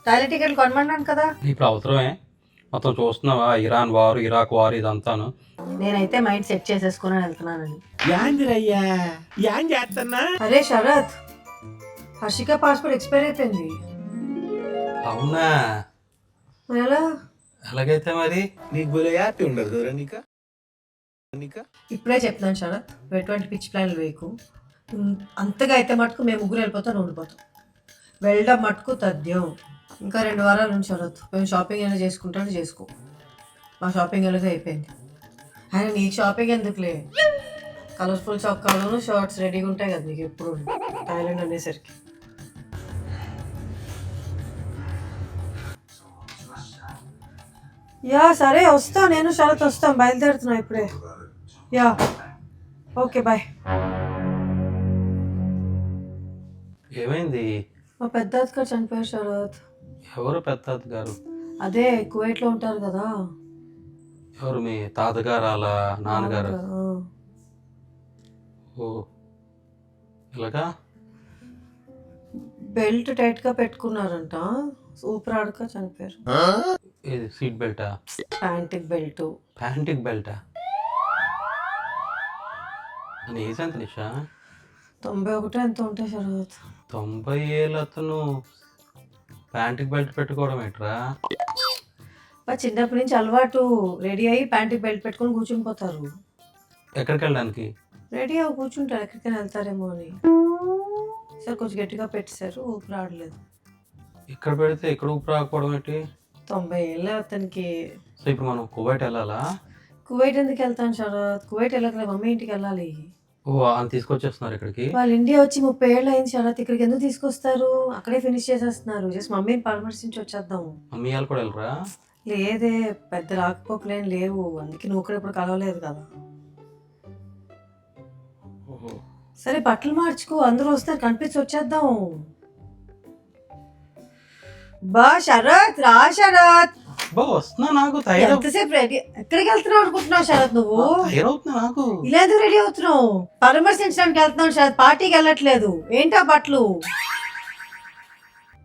Thailand టికెట్లు కొనమన్నాను కదా. ఇప్పుడు అవసరమే మొత్తం చూస్తున్నావా, ఇరాన్ వారు, ఇరాక్ వారు, ఇదంతాను. నేనైతే మైండ్ సెట్ చేసేసుకుని వెళ్తున్నానని. యాందిరయ్యా యాం చేస్తున్నా? అరే శరత్, హర్షిక పాస్పోర్ట్ ఎక్స్పైర్ అయిపోయింది. అవునా? మరి ఎలా? ఎలాగైతే మరి? నీకు బోలే హ్యాపీ ఉండదు కదా నీకా? ఇప్పుడే చెప్తున్నాను శరత్, ఎటువంటి పిచ్ ప్లాన్లు వేయకు. అంతగా అయితే మటుకు మేము ముగ్గురు వెళ్ళిపోతాం, నువ్వు ఉండిపోతాం. వెళ్ళడం మటుకు తథ్యం. ఇంకా 2 వారాల నుంచి శరత్, మేము షాపింగ్ అయినా చేసుకుంటాను, చేసుకో. మా షాపింగ్ ఎలాగో అయిపోయింది. ఆయన నీకు షాపింగ్ ఎందుకులే, కలర్ఫుల్ చొక్కాలను షర్ట్స్ రెడీగా ఉంటాయి కదా నీకు ఎప్పుడు థాయిలాండ్ అనేసరికి. యా సరే వస్తా, నేను శరత్ వస్తాం, బయలుదేరుతున్నా ఇప్పుడే. Yeah okay bye. ఏమైంది? మా పెద్ద అత్తగారు చనిపోయారు శరత్. ఎవరు పెద్ద గారు? అదే కువైట్లో ఉంటారు కదా. ఎవరు, మీ తాతగారు అలా నాన్నగారు? ఆ. ఓ ఇలాగా? బెల్ట్ టైట్ గా పెట్టుకున్నారంట, ఊపిరి ఆడక చనిపోయారు. ఇది సీట్ బెల్టా? ప్యాంటిక్ బెల్ట్. ప్యాంటిక్ బెల్టా? అని ఏజ్ ఎంత నిషా? 91 ఎంత ఉంటాయి శరత్. 90 ఏళ్ళు అతను ప్యాంటిక్ బెల్ట్ పెట్టుకోవడం ఏంట్రా? చిన్నప్పటి నుంచి అలవాటు, రెడీ అయ్యి ప్యాంటిక్ బెల్ట్ పెట్టుకొని కూర్చుని పోతారు. ఎక్కడికి వెళ్ళడానికి? రెడీ అవ్వ కూర్చుంటారు, ఎక్కడికైనా వెళ్తారేమో అని. సార్ కొంచెం గట్టిగా పెట్టేశారు, ఊపిరి ఆడలేదు. ఇక్కడ పెడితే ఇక్కడ ఊపిరి రాకపోవడం ఏంటి? 90 ఏళ్ళ అతనికి. సో ఇప్పుడు మనం కువైట్ వెళ్ళాలా? కువైట్ ఎందుకు వెళ్తాను శరత్? కువైట్ వెళ్ళకలే, మమ్మీ ఇంటికి వెళ్ళాలి. ఓ అని తీసుకొచ్చేస్తున్నారు ఇక్కడికి? వాళ్ళు ఇండియా వచ్చి 30 ఏళ్ళు అయింది శరత్, ఇక్కడికి ఎందుకు తీసుకొస్తారు? అక్కడే ఫినిష్ చేసేస్తున్నారు. జస్ట్ మమ్మీని పరామర్శించి వచ్చేద్దాం. మమ్మీ వాళ్ళు కూడా వెళ్ళరా? లేదే, పెద్ద రాకపోకలేం లేవు, అందుకే నువ్వు కూడా ఇప్పుడు కలవలేదు కదా. ఓహో. సరే బట్టలు మార్చుకో, అందరూ వస్తారు, కనిపించి వచ్చేద్దాం. బా శరత్, రా శరత్. బా వస్తున్నా, నాకు తయారు. ఎంతసేపు రెడీ? ఎక్కడికి వెళ్తున్నావు అనుకుంటున్నావు శరత్ నువ్వు? తయారవుతున్నా నాకు. ఇలా ఎందుకు రెడీ అవుతున్నావు? పరామర్శించడానికి వెళ్తున్నావు శరత్, పార్టీకి వెళ్ళట్లేదు. ఏంటా బట్టలు?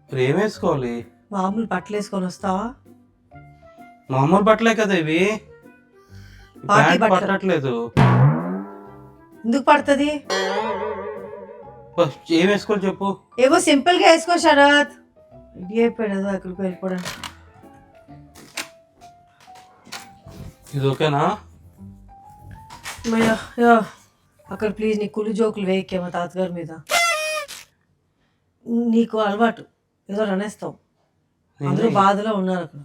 మరి ఏం వేసుకోవాలి? మామూలు బట్టలు వేసుకొని వస్తావా? మామూలు బట్టలే కదా ఇవి, పార్టీ ప్యాంట్ బట్టలు. పట్టట్లేదు. ఎందుకు పడుతుంది? బా, ఏం వేసుకోవాలి చెప్పు. ఏవో సింపుల్ గా వేసుకో శరత్. రెడీ అయిపోయాడు అక్కడికి వెళ్ళిపోవడానికి. ఇది ఓకేనా? అమ్మయ్య, యా. అక్కడ ప్లీజ్ నీ కుళ్ళు జోకులు వేయకే మా తాతగారి మీద. నీకు అలవాటు, ఏదో రనేస్తావు. అందరూ బాధలో ఉన్నారు అక్కడ.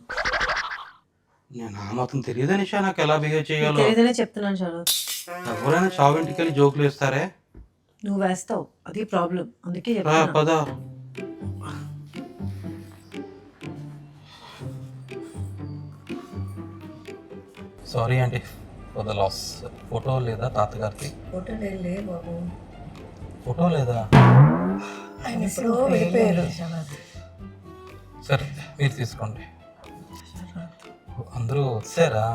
నేను ఆ మాత్రం తెలియదా నిషా నాకు ఎలా బిహేవ్ చేయాలో? తెలియదనే చెప్తున్నాను శరత్. ఎవరైనా చావింటికి వెళ్ళి జోకులు వేస్తారే? నువ్వు వేస్తావు, అది ప్రాబ్లం, అందుకే రా చెప్తున్నా. పద. సారీ అండి ఫర్ ద లాస్. ఫోటో లేదా తాతగారికి? బాబు, ఫోటో లేదా? ఆయన ఎప్పుడో వెళ్ళిపోయారు. సరే మీరు తీసుకోండి. అందరూ వచ్చారా?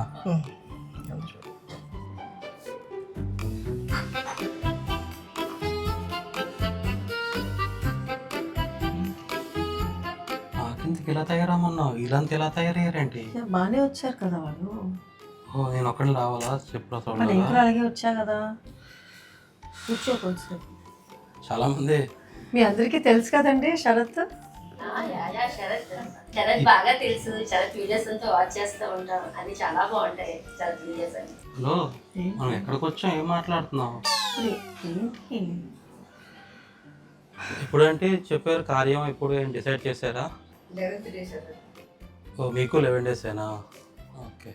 నాకింతకి ఇలా తయారమ్మన్నావు, ఇలాంటి ఎలా తయారయ్యారేంటి? బాగానే వచ్చారు కదా వాళ్ళు. ఓ నేను ఒక్కడిని రావాలా? చెప్పు నేను కూడా అలాగే వచ్చా కదా. కూర్చో కొంచెం. చాలా మంది. మీ అందరికీ తెలుసు కదండి శరత్. శరత్ బాగా తెలుసు. శరత్ వీడియోస్ అంతా వాచ్ చేస్తూ ఉంటాం, అన్ని చాలా బాగుంటాయి శరత్ వీడియోస్ అని. హలో, మనం ఎక్కడికి వచ్చాం, ఏం మాట్లాడుతున్నావు? ఇప్పుడంటే చెప్పారు కార్యం, ఇప్పుడు ఏం డిసైడ్ చేశారా? 11th day Sarath. ఓ మీకు 11 డేసేనా? ఓకే.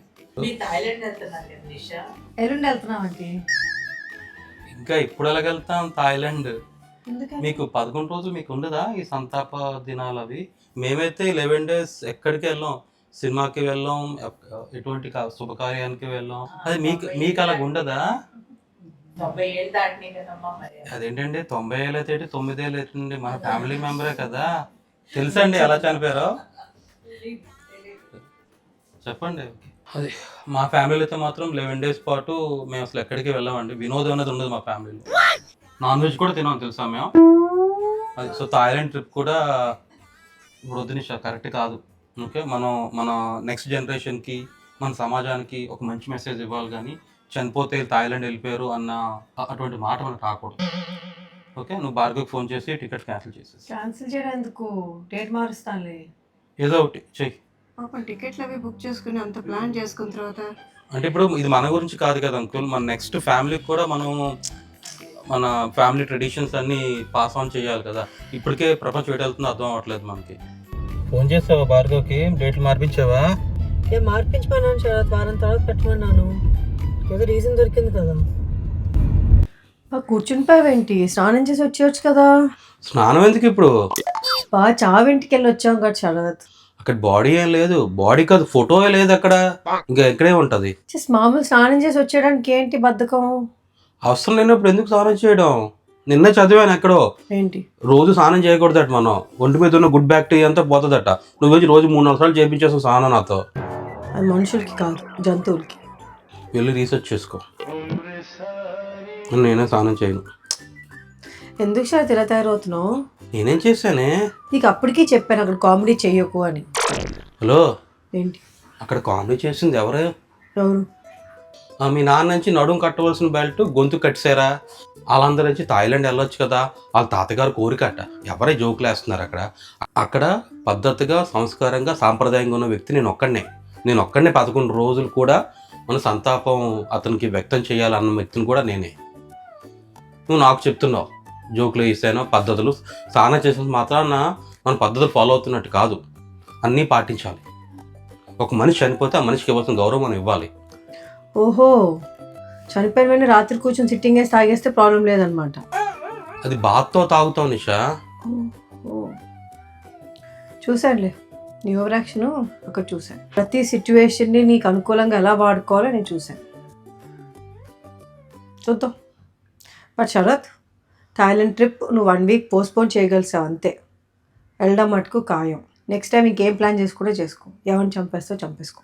థాయిలాండ్ వెళ్తున్నారు కదా నిషా? ఎల్లుండి వెళ్తున్నాం అంటే. ఇంకా ఇప్పుడు ఎలాగెళ్తాం థాయిలాండ్? ఎందుకని? మీకు 11 రోజులు మీకు ఉండదా ఈ సంతాప దినాలు అవి? మేమైతే 11 డేస్ ఎక్కడికి వెళ్ళాం, సినిమాకి వెళ్ళాం, ఎటువంటి శుభకార్యానికి వెళ్ళాం. అది మీకు అలాగ ఉండదా? 90 ఏళ్ళు దాటినాయి కదమ్మా మరి. అదేంటండి 90 ఏళ్ళు అయితే 9 ఏళ్ళు అవుతుంది, మన ఫ్యామిలీ మెంబరే కదా. తెలుసండి ఎలా చనిపోయారో? చెప్పండి. అది మా ఫ్యామిలీతో మాత్రం 11 డేస్ పాటు మేము అసలు ఎక్కడికి వెళ్ళామండి. వినోదం అనేది ఉండదు మా ఫ్యామిలీలో. నాన్ వెజ్ కూడా తినాం తెలుసా మేము. అది సో థాయిలాండ్ ట్రిప్ కూడా ఇప్పుడు వద్దు నిషా, కరెక్ట్ కాదు. ఓకే, మనం మన నెక్స్ట్ జనరేషన్కి, మన సమాజానికి ఒక మంచి మెసేజ్ ఇవ్వాలి. కానీ చనిపోతే థాయిలాండ్ వెళ్ళిపోయారు అన్న అటువంటి మాట మనకు రాకూడదు. ఓకే, నువ్వు భార్గవ్కి ఫోన్ చేసి టికెట్ క్యాన్సిల్ చేసేసి క్యాన్సిల్ చేయడం ఎందుకు, డేట్ మారుస్తానులే. ఏదో ఒకటి చెయ్యి. పాపం టికెట్లు అవి బుక్ చేసుకుని అంత ప్లాన్ చేసుకున్న తర్వాత అంటే ఇప్పుడు ఇది మన గురించి కాదు కదా అంకుల్, మన నెక్స్ట్ ఫ్యామిలీకి కూడా మనం మన ఫ్యామిలీ ట్రెడిషన్స్ అన్నీ పాస్ ఆన్ చేయాలి కదా. ఇప్పటికే ప్రపంచం ఎటు వెళ్తుందో అర్థం అవ్వట్లేదు మనకి. ఫోన్ చేసావా భార్గవ్కి, డేట్లు మార్పించావా? నేను మార్పించమన్నాను శరత్, వారం తర్వాత పెట్టమన్నాను. ఏదో రీజన్ దొరికింది కదా. కూర్చునిపోయావేంటి, స్నానం చేసి వచ్చేయచ్చు కదా. స్నానం ఎందుకు ఇప్పుడు? చావింటికి వెళ్ళి వచ్చాం కదా శరత్. అక్కడ బాడీ ఏం లేదు, బాడీ కాదు ఫోటో లేదు అక్కడ, ఇంకా ఎక్కడే ఉంటది. జస్ట్ మామూలు స్నానం చేసి వచ్చేయడానికి ఏంటి బద్ధకం? అవసరం లేనప్పుడు ఎందుకు స్నానం చేయడం? నిన్న చదివాను ఎక్కడో, ఏంటి రోజు స్నానం చేయకూడదట. మనం ఒంటి మీద ఉన్న గుడ్ బ్యాక్టీరియా అంతా పోతుందట. నువ్వు వచ్చి రోజు 3-4 సార్లు చేయించేస్తావు స్నానం నాతో. అది మనుషులకి కాదు, జంతువులకి. వెళ్ళి రీసెర్చ్ చేసుకో, నేనే స్నానం చేయను. ఎందుకు శరత్ ఇలా తయారవుతున్నావు? నేనేం చేశానే? నీకు అప్పటికీ చెప్పాను అక్కడ కామెడీ చెయ్యకు అని. హలో, ఏంటి అక్కడ కామెడీ చేసింది ఎవరు? ఎవరు? మీ నాన్న నుంచి నడుము కట్టవలసిన బెల్ట్ గొంతు కట్టారా? వాళ్ళందరూ నుంచి థాయిలాండ్ వెళ్ళొచ్చు కదా, వాళ్ళ తాతగారు కోరికట. ఎవరే జోకులు వేస్తున్నారు అక్కడ? అక్కడ పద్ధతిగా, సంస్కారంగా, సాంప్రదాయంగా ఉన్న వ్యక్తి నేను ఒక్కడనే. 11 రోజులు కూడా మన సంతాపం అతనికి వ్యక్తం చేయాలన్న వ్యక్తిని కూడా నేనే. నువ్వు నాకు చెప్తున్నావు జోకులు వేసానో పద్ధతులు. స్నానం చేసిన మాత్రాన మన పద్ధతులు ఫాలో అవుతున్నట్టు కాదు, అన్నీ పాటించాలి. ఒక మనిషి చనిపోతే ఆ మనిషికి ఇవ్వాల్సిన గౌరవం మనం ఇవ్వాలి. ఓహో, చనిపోయిన వెంటనే రాత్రి కూర్చొని సిట్టింగ్ వేసి తాగేస్తే ప్రాబ్లం లేదనమాట. అది బాత్తో తాగుతావు నిషా. చూశానులే నీ ఓవర్ యాక్షన్ అక్కడ చూశాను. ప్రతి సిచ్యువేషన్ని నీకు అనుకూలంగా ఎలా వాడుకోవాలో నేను చూశాను. చూద్దాం. బట్ శరత్, థాయిలాండ్ ట్రిప్ నువ్వు 1 వీక్ పోస్ట్పోన్ చేయగలిసావు అంతే. వెళ్ళడం మటుకు ఖాయం. నెక్స్ట్ టైం ఇంకేం ప్లాన్ చేసుకుంటే చేసుకో. ఎవరిని చంపేస్తావు చంపేసుకో.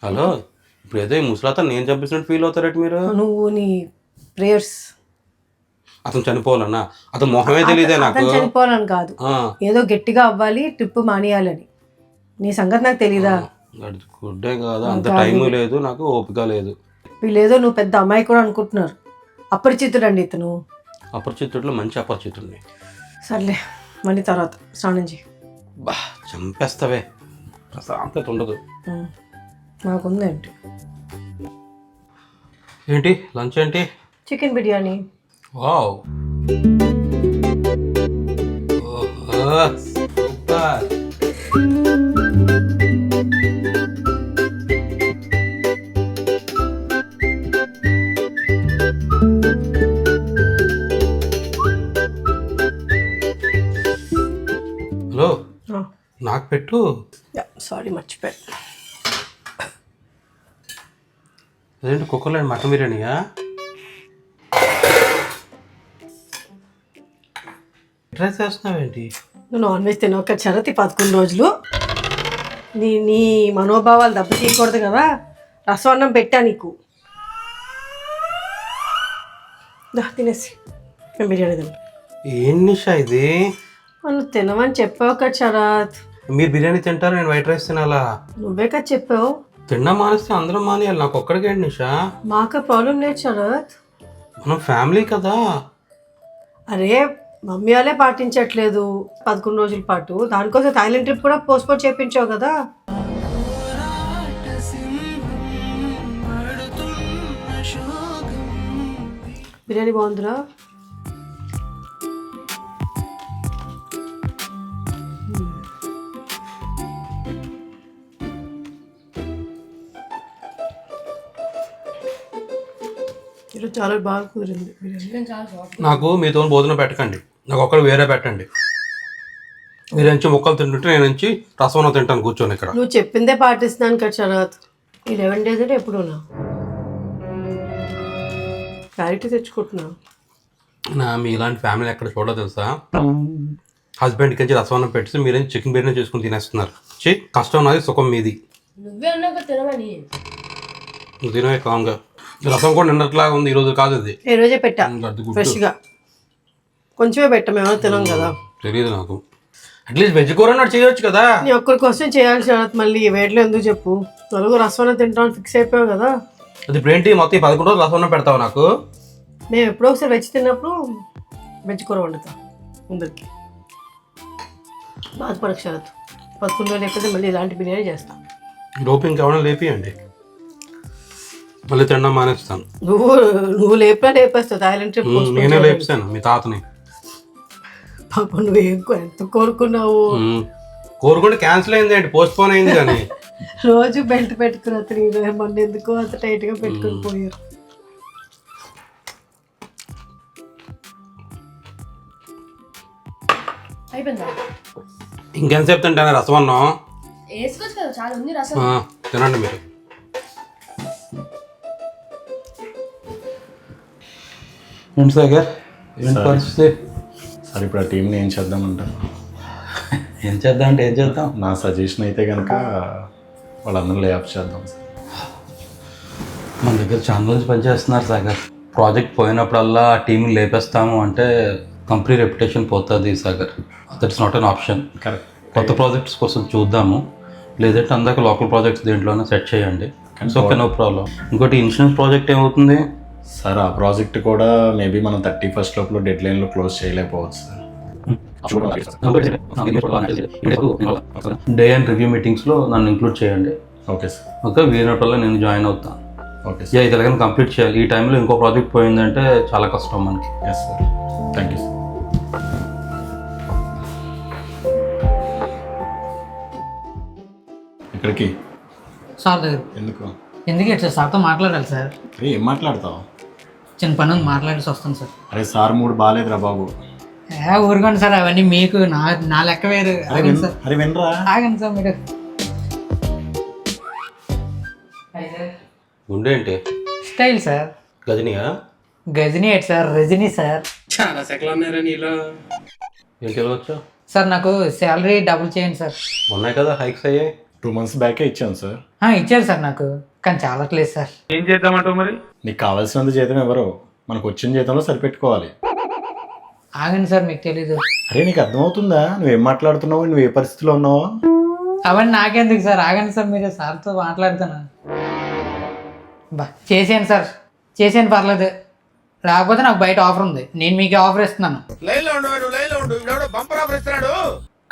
హలో, ఇప్పుడు ఏదో ఈ ముసలాత నేను చంపేసినట్టు ఫీల్ అవుతారట మీరు. నువ్వు నీ ప్రేయర్స్. అతను చనిపోవాలన్నా? అతను మొహమే తెలియదే నాకు. అతను చనిపోవాలని కాదు, ఏదో గట్టిగా అవ్వాలి, ట్రిప్ మానేయాలని. నీ సంగతి నాకు తెలీదా? గుడ్డే కాదు, అంత టైం లేదు నాకు, ఓపిక లేదు. వీళ్ళేదో నువ్వు పెద్ద అమ్మాయి కూడా అనుకుంటున్నారు. అపరిచితుడండి ఇతను. అపరిచితుడిలో మంచి అపరిచితుడిని. సర్లే, మళ్ళీ తర్వాత స్నానం చేయి. బా, చంపేస్తావే, ప్రశాంతత ఉండదు. నాకుందేంటి? ఏంటి లంచ్ ఏంటి? Chicken biryani. Wow, super. Hello, నాకు పెట్టు. సారీ, మర్చిపోయా. అదేంటి కుక్కర్లో మటన్ బిర్యానీయా? ట్రై చేస్తున్నావేంటి? నువ్వు నాన్ వెజ్ తినవు కదా శరత్, 11 రోజులు. నీ మనోభావాలు దెబ్బతీయకూడదు కదా. రసం అన్నం పెట్టా నీకు, తినేసి బిర్యానీ తిన్నా. ఏం నిషా ఇది? నువ్వు తినమని చెప్పావు కదా శరత్. మీరు బిర్యానీ తింటారు, నేను వైట్ రైస్ తినాలా? నువ్వే కదా చెప్పావు. తిన్నా మానేస్తే అందరం మానేయాలి, నాకు ఒక్కడికేంటి నిషా? మాకు ప్రాబ్లం లేదు శరత్, మనం ఫ్యామిలీ కదా. అరే మమ్మీ వాళ్ళే పాటించట్లేదు 11 రోజుల పాటు. దానికోసం థాయిలాండ్ ట్రిప్ కూడా పోస్ట్పోన్ చేయించావు కదా. బిర్యానీ బాగుందిరా. ఈరోజు చాలా బాగా కుదిరింది బిర్యానీ. నాకు మీతో భోజనం పెట్టకండి, నాకు ఒక్కడు వేరే పెట్టండి. మీరు నుంచి ముక్కలు తింటుంటే నేను నుంచి రసం తింటాను కూర్చొని ఇక్కడ. నువ్వు చెప్పిందే పాటిస్తున్నాను కదా శరత్. ఈ 11 days అంటే ఎప్పుడున్నా క్లారిటీ తెచ్చుకుంటున్నా. మీ ఇలాంటి ఫ్యామిలీ ఎక్కడ చూడో తెలుసా? హస్బెండ్కి నుంచి రసం పెట్టి మీరేం చికెన్ బిర్యానీ చేసుకుని తినేస్తున్నారు. కష్టం నాది, సుఖం మీది. నువ్వే అన్నాక తినవని. నువ్వు తినవే కామ్గా. రసం కూడా నిన్నట్లాగా ఉంది, ఈరోజు కాదు ఇది. ఈ రోజే పెట్టా ఫ్రెష్గా. కొంచెమే పెట్టా, మేము తినాం కదా. తెలియదు నాకు. అట్లీస్ట్ వెజ్ కూర అన్నట్టు చేయొచ్చు కదా. నీ ఒక్కరి క్వశ్చన్ చేయాలి శరత్, మళ్ళీ వేడిలో ఎందుకు చెప్పు. నలుగురు రసం తింటామని ఫిక్స్ అయిపోయావు కదా. అది ఇప్పుడు ఏంటి మొత్తం 11 రోజులు రసం పెడతావు నాకు? మేము ఎప్పుడో ఒకసారి వెజ్ తిన్నప్పుడు వెజ్ కూర వండుతాం అందరికి. బాధపడకు శరత్, 11 రోజులు అయిపోతే మళ్ళీ ఇలాంటి బిర్యానీ చేస్తాం. లోపు ఇంకేమైనా లేపియండి, మళ్ళీ తినడం మానేస్తాను. నువ్వు లేపేస్తావు థాయిలాండ్ ట్రిప్. నేనే లేపుతాను మీ తాతని. పాప నువ్వు ఎంత కోరుకున్నావు. కోరుకుంటే క్యాన్సిల్ అయింది ఏంటి, పోస్ట్ పోన్ అయింది కానీ. రోజు బెల్ట్ పెట్టుకుని అతను మొన్న ఎందుకో అంత టైట్గా పెట్టుకుని పోయారు. అయిపోయిందా? ఇంకెంతసేపు తింటాను రసం అన్నం? వేసుకోవచ్చు కదా, చాలా ఉంది రసం. తినండి మీరు. ఏంటి సాగర్, ఏంటి పరిస్థితి? సార్ ఇప్పుడు ఆ టీంని ఏం చేద్దామంటారు? ఏం చేద్దాం అంటే ఏం చేద్దాం? నా సజెషన్ అయితే కనుక వాళ్ళందరూ లే ఆఫ్ చేద్దాం సార్. మన దగ్గర చాలా రోజు పనిచేస్తున్నారు సాగర్. ప్రాజెక్ట్ పోయినప్పుడల్లా ఆ టీంని లేపేస్తాము అంటే కంపెనీ రెప్యుటేషన్ పోతుంది Sagar. That's not an option. Correct. కొత్త ప్రాజెక్ట్స్ కోసం చూద్దాము, లేదంటే అందాక లోకల్ ప్రాజెక్ట్స్ దేంట్లోనే సెట్ చేయండి. Okay, no problem. ఇంకోటి ఇన్సూరెన్స్ ప్రాజెక్ట్ ఏమవుతుంది సార్? ఆ ప్రాజెక్ట్ కూడా మేబీ మనం 31st లోపల డెడ్ లైన్లో క్లోజ్ చేయలేకపోవచ్చు సార్. డే అండ్ రివ్యూ మీటింగ్స్లో నన్ను ఇంక్లూడ్ చేయండి. Okay sir. ఓకే, వీరినట్ల నేను జాయిన్ అవుతాను. Okay sir. ఇది ఎలాగైనా కంప్లీట్ చేయాలి. ఈ టైంలో ఇంకో ప్రాజెక్ట్ పోయిందంటే చాలా కష్టం మనకి. Yes sir, thank you sir. ఇక్కడికి సార్ దగ్గర ఎందుకు? ఎందుకు సార్? సార్తో మాట్లాడాలి సార్. అరే ఏం మాట్లాడతావు? చిన్న పని ఉంది, మాట్లాడేసి వస్తాను సార్. అరే సార్ మూడు బాగాలేదురా బాబు. ఊరుకోండి సార్, అవన్నీ మీకు నా లెక్క వేరు. ఆగండి సార్, అరే వినరా. ఆగండి సార్ మీరు. ఉండేంటి స్టైల్ సార్. గజనియా? గజనీ ఏంటి సార్, రజనీ సార్. చాలా సెకలు ఉన్నారా నీలో? ఏంటి ఎలా వచ్చావు? సార్ నాకు శాలరీ డబుల్ చేయండి సార్. ఉన్నాయి కదా హైక్స్ అయ్యాయి. 2 months బ్యాకే ఇచ్చాను సార్. ఇచ్చారు సార్ నాకు, కానీ చాలట్లేదు సార్. ఏం చేద్దామంటావు మరి? నీకు కావాల్సినంత జీతం ఎవరు, మనకు వచ్చిన జీతంలో సరిపెట్టుకోవాలి. ఆగండి సార్, మీకు తెలీదు. అరే నీకు అర్థమవుతుందా నువ్వేం మాట్లాడుతున్నావు, నువ్వు ఏ పరిస్థితిలో ఉన్నావో? అవన్నీ నాకెందుకు సార్, ఆగండి సార్, మీరు సార్తో మాట్లాడుతాను. చేసేయండి సార్, చేసేయండి, పర్లేదు. లేకపోతే నాకు బయట ఆఫర్ ఉంది, నేను మీకు ఆఫర్ ఇస్తున్నాను.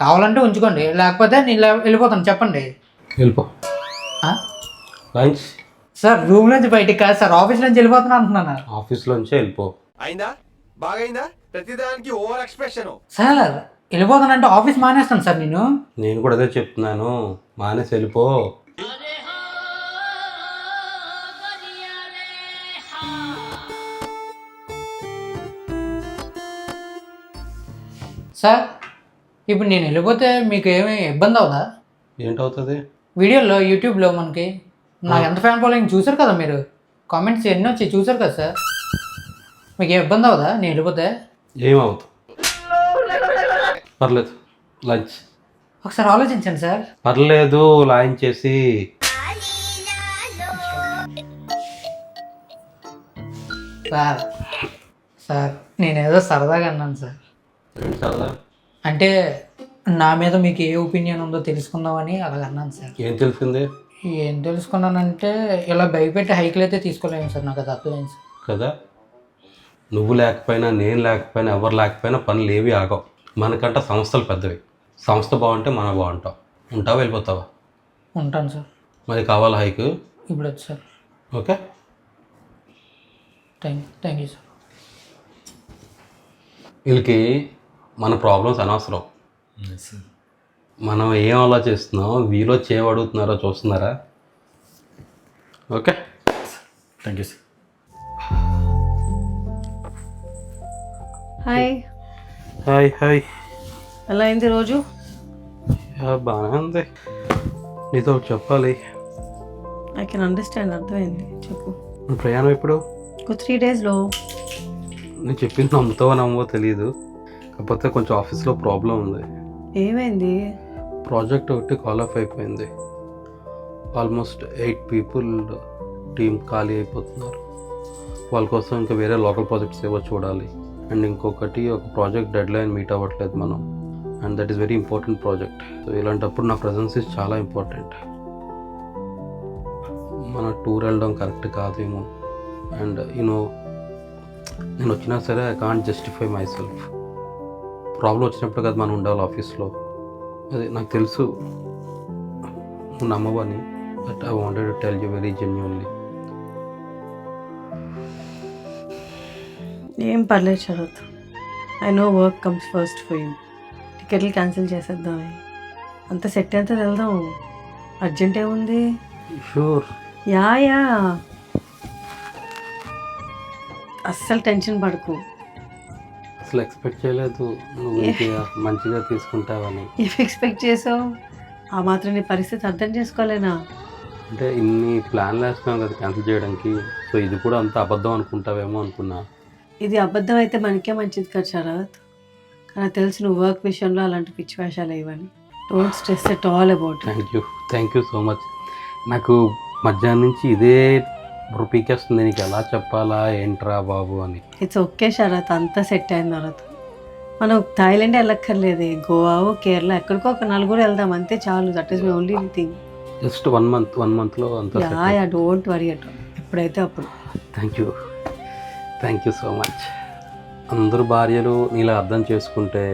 కావాలంటే ఉంచుకోండి, లేకపోతే నేను వెళ్ళిపోతాను. చెప్పండి. వెళ్ళిపో. లంచ్ సార్ రూమ్ నుంచి బయటికి కాదు సార్, ఆఫీస్ నుంచి వెళ్ళిపోతున్నా అంటున్నాను. ఆఫీస్లోంచే వెళ్ళిపో. అయిందా? బాగైందా? ప్రతిదానికి ఓవర్ ఎక్స్ప్రెషన్. సార్ వెళ్ళిపోతానంటే ఆఫీస్ మానేస్తాను సార్ నేను. నేను కూడా అదే చెప్తున్నాను, మానేసి వెళ్ళిపో. సార్ ఇప్పుడు నేను వెళ్ళిపోతే మీకు ఏమి ఇబ్బంది అవుదా? ఏంటవుతుంది? వీడియోలో యూట్యూబ్లో మనకి నాకు ఎంత ఫ్యాన్ ఫాలోయింగ్ చూసారు కదా, మీరు కామెంట్స్ ఎన్ని వచ్చి చూసారు కదా సార్. మీకు ఏం ఇబ్బంది అవుదా నేను వెళ్ళిపోతే? ఏమవుతుంది, పర్లేదు. లంచ్ ఒకసారి ఆలోచించండి సార్. పర్లేదు, లాంచ్ చేసి. సార్ సార్ నేనేదో సరదాగా అన్నాను సార్. అంటే నా మీద మీకు ఏ ఒపీనియన్ ఉందో తెలుసుకుందామని అలాగ అన్నాను సార్. ఏం తెలిసింది? ఏం తెలుసుకున్నానంటే ఇలా భయపెట్టి హైక్లు అయితే తీసుకోలేము సార్, నాకు అది అర్థమైంది సార్. కదా, నువ్వు లేకపోయినా నేను లేకపోయినా ఎవరు లేకపోయినా పనులు ఏవి ఆగవు. మనకంట సంస్థలు పెద్దవి. సంస్థ బాగుంటే మనం బాగుంటాం. ఉంటావా వెళ్ళిపోతావా? ఉంటాను సార్. మరి కావాలా హైక్? ఇప్పుడు వచ్చి sir. Okay, thank you sir. వీళ్ళకి మన ప్రాబ్లమ్స్ అనవసరం. మనం ఏం ఆలోచిస్తున్నాం, వీలో చేయబడుతున్నారో చూస్తున్నారా? Okay, thank you sir. Hi. Hi hi. ఎలా అయింది రోజు? బాగానే ఉంది. నీతో ఒకటి చెప్పాలి. ఐ కెన్ అండర్స్టాండ్, అర్థమైంది, చెప్పు. ప్రయాణం ఎప్పుడు? ఒక 3 daysలో. నేను చెప్పింది నమ్ముతావో నమ్మవో తెలియదు, కాకపోతే కొంచెం ఆఫీస్లో ప్రాబ్లం ఉంది. ఏమైంది? ప్రాజెక్ట్ ఒకటి కాల్ ఆఫ్ అయిపోయింది. ఆల్మోస్ట్ 8 people టీం ఖాళీ అయిపోతున్నారు. వాళ్ళ కోసం ఇంకా వేరే లోకల్ ప్రాజెక్ట్స్ ఏవో చూడాలి. అండ్ ఇంకొకటి, ఒక ప్రాజెక్ట్ డెడ్ లైన్ మీట్ అవ్వట్లేదు మనం. And that is very important project. So ఇలాంటప్పుడు నా ప్రజెన్స్ ఇస్ చాలా ఇంపార్టెంట్. మన టూర్ వెళ్ళడం కరెక్ట్ కాదేమో, అండ్ యూనో నేను వచ్చినా సరే I can't justify myself. Problem వచ్చినప్పుడు కదా మనం ఉండాలి ఆఫీస్లో. అది నాకు తెలుసు, నువ్వు నమ్మవని, but I wanted to tell you very genuinely. ఏం పర్లేదు Sarath, I know work comes first for you. టికెట్లు క్యాన్సిల్ చేసేద్దామే, అంత సెట్ అయితే వెళ్దాం. అర్జెంట్ ఏముంది? షూర్. యా అస్సలు టెన్షన్ పడకు. అసలు ఎక్స్పెక్ట్ చేయలేదు నువ్వు ఇంత మంచిగా తీసుకుంటావని. ఏం ఎక్స్పెక్ట్ చేసావు? ఆ మాత్రం నీ పరిస్థితి అర్థం చేసుకోలేనా? అంటే ఇన్ని ప్లాన్లు వేస్తున్నాం కదా క్యాన్సిల్ చేయడానికి, సో ఇది కూడా అంత అబద్ధం అనుకుంటావేమో అనుకున్నా. ఇది అబద్ధం అయితే మనకే మంచిది కదా శరత్. కానీ తెలుసు నువ్వు వర్క్ విషయంలో అలాంటి పిచ్చి వేషాలు ఇవ్వని. Don't stress at all about. Thank you so much. నాకు మధ్యాహ్నం నుంచి ఇదే పీకేస్తుంది, నీకు ఎలా చెప్పాలా ఏంట్రా బాబు అని. ఇట్స్ ఓకే శరత్, అంతా సెట్ అయిన తర్వాత మనం థాయిలాండ్ వెళ్ళక్కర్లేదు, గోవా కేరళ ఎక్కడికో ఒక 4 వెళ్దాం అంతే చాలు. That is my only thing. Just 1 మంత్లో అంతా. Yeah don't worry at all, ఎప్పుడైతే అప్పుడు. Thank you so much. అందరు భార్యలు నీలా అర్థం చేసుకుంటే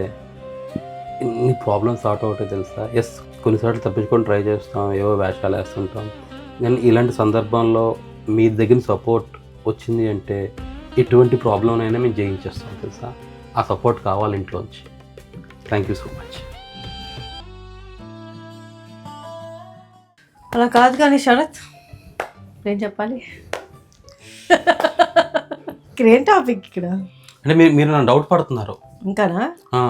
ఇన్ని ప్రాబ్లమ్స్ సార్ట్ అవుతాయి తెలుసా. ఎస్, కొన్నిసార్లు తప్పించుకొని ట్రై చేస్తాం, ఏవో వేషాలు వేస్తుంటాం. నేను ఇలాంటి సందర్భంలో మీ దగ్గర సపోర్ట్ వచ్చింది అంటే ఎటువంటి ప్రాబ్లం అయినా మేము జయించేస్తాం తెలుసా. ఆ సపోర్ట్ కావాలి ఇంట్లోంచి. Thank you so much. అలా కాదు కానీ శరత్, ఏం చెప్పాలి? ఇక్కడ ఏం టాపిక్ ఇక్కడ? అంటే మీరు నన్ను డౌట్ పడుతున్నారు ఇంకానా? ఆ.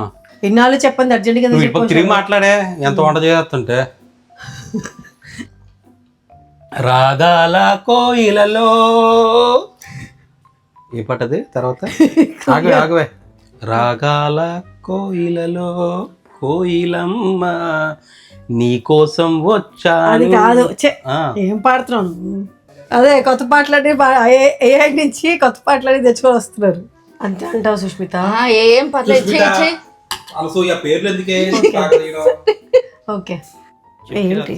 ఇన్నాళ్ళు చెప్పండి అర్జెంట్గా నువ్వు ఇప్పుడు తిరిగి మాట్లాడే ఎంత వంట చేస్తుంటే. రాగాల కోయిలలో ఏ పట్టది తర్వాత ఆగవే. రాగాల కోయిలలో కోయిలమ్మ నీ కోసం వచ్చా. అది కాదు, ఏం పాడుతున్నాను? అదే కొత్త పాటలని AI నుంచి కొత్త పాటలని తెచ్చుకొని వస్తున్నారు అంతే అంటావు సుష్మిత? ఏం పర్లేదు, పేర్లు ఎందుకే. ఓకే ఏంటి?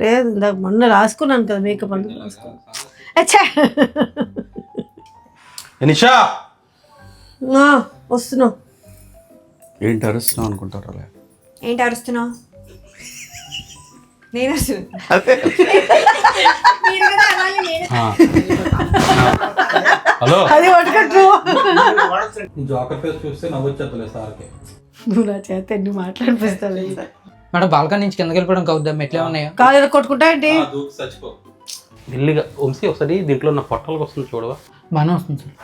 లేదు ఇందాక మొన్న రాసుకున్నాను కదా మేకప్ అందుకు రాసుకున్నాను. నిషా వస్తున్నావు. ఏంటి అరుస్తున్నావు అనుకుంటారా? ఏంటి అరుస్తున్నావు? నేను హలో, అది పట్టుకట్టు. జోకర్ ఫేస్ చూస్తే నవ్వొచ్చేద్దలే సార్కి. నువ్వు నా చేత ఎన్ని మాట్లాడిపిస్తావు మేడం. బాల్కనీ నుంచి కిందకి వెళ్ళిపోవడం కవుద్దా? మెట్లే ఉన్నాయా? కాదు కొట్టుకుంటా ఏంటి? మెల్లిగా వంశీ ఒకసారి దీంట్లో నా పొట్టలకు వస్తుంది చూడవా. బాగానే వస్తుంది సార్.